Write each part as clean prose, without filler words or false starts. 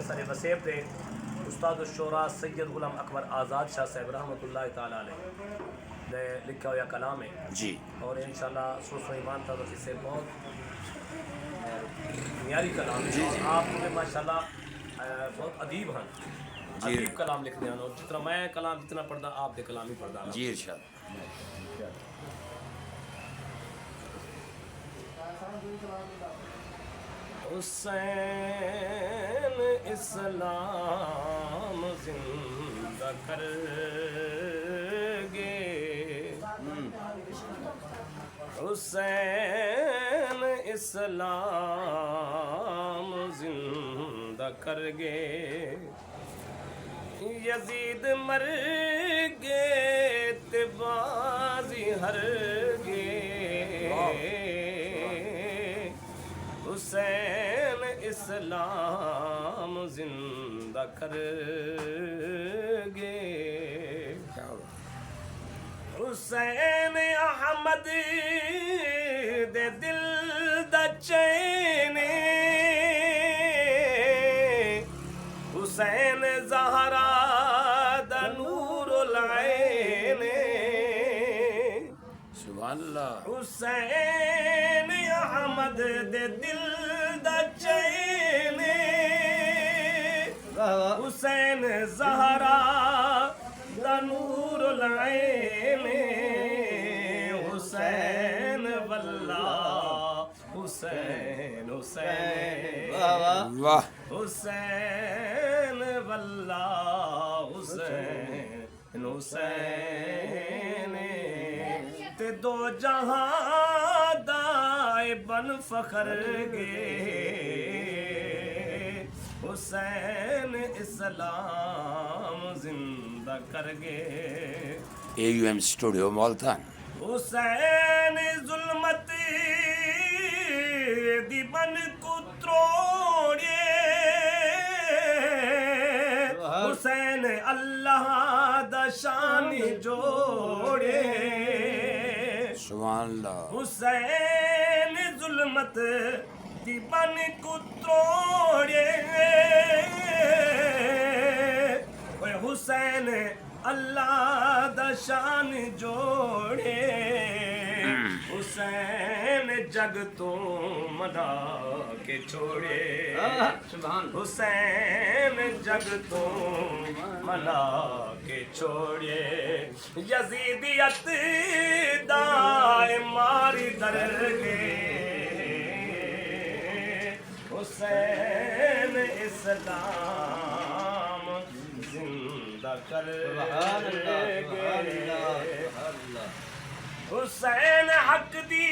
سر وسیب دے استاد الشورا سید غلام اکبر آزاد شاہ صاحب رحمۃ اللہ تعالیٰ علیہ نے لکھا ہوا کلام ہے جی اور انشاءاللہ سوس و ایمان تعالیٰ سے بہت معیاری کلام ہے اور آپ نے ماشاءاللہ بہت ادیب ہیں ادیب کلام لکھتے ہیں اور جتنا میں کلام جتنا پڑھتا آپ دے کلام ہی پڑھتا جی ارشاد حسین اسلام زندہ کر گے حسین اسلام زندہ کر گے یزید مر گے تبازی ہر گے حسین اسلام زندہ کر گے حسین احمد دے دل دا چین حسین زہرا دا نور العین سبحان اللہ حسین احمد دے دل دا چین حسین زہرا دا نور العین حسین واللہ حسین حسین واہ حسین واللہ حسین حسین تے دو جہاں دائے بن فخر گے حسین اسلام زندہ کر گے AUM اسٹوڈیو مولتان حسین ظلمت دی بن کو تروڑے حسین اللہ دا شان جوڑے سبحان اللہ حسین ظلمت دی بن کو توڑے حسین اللہ دا شان جوڑے حسین جگ تو منا کے چھوڑے حسین جگ تو منا کے چھوڑے یزیدیت دائے ماری در گے حسین اسلام زندہ کر گے حسین حق دی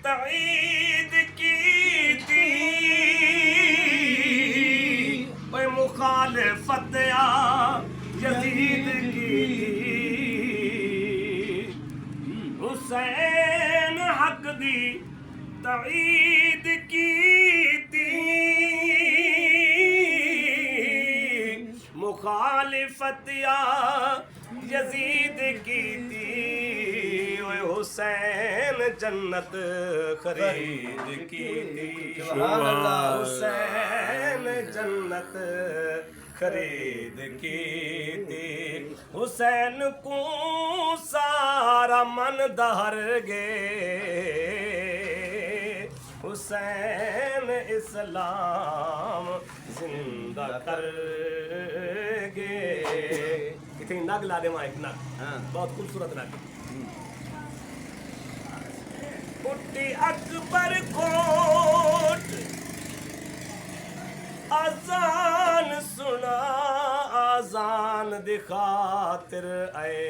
تائید کی تھی اے مخالفت یزید کی حسین حق دی تائید کی تھی مخالفت یزید کی تھی اے حسین جنت خرید کی تھی حسین جنت خرید کی تھی حسین کو سارا من دہر گے حسین اسلام زندہ کر گے کتنی نگ لا دے وہاں ایک نگ بہت خوبصورت نگ اٹھی اکبر کوٹ آزان سنا آزان دی خاطر اے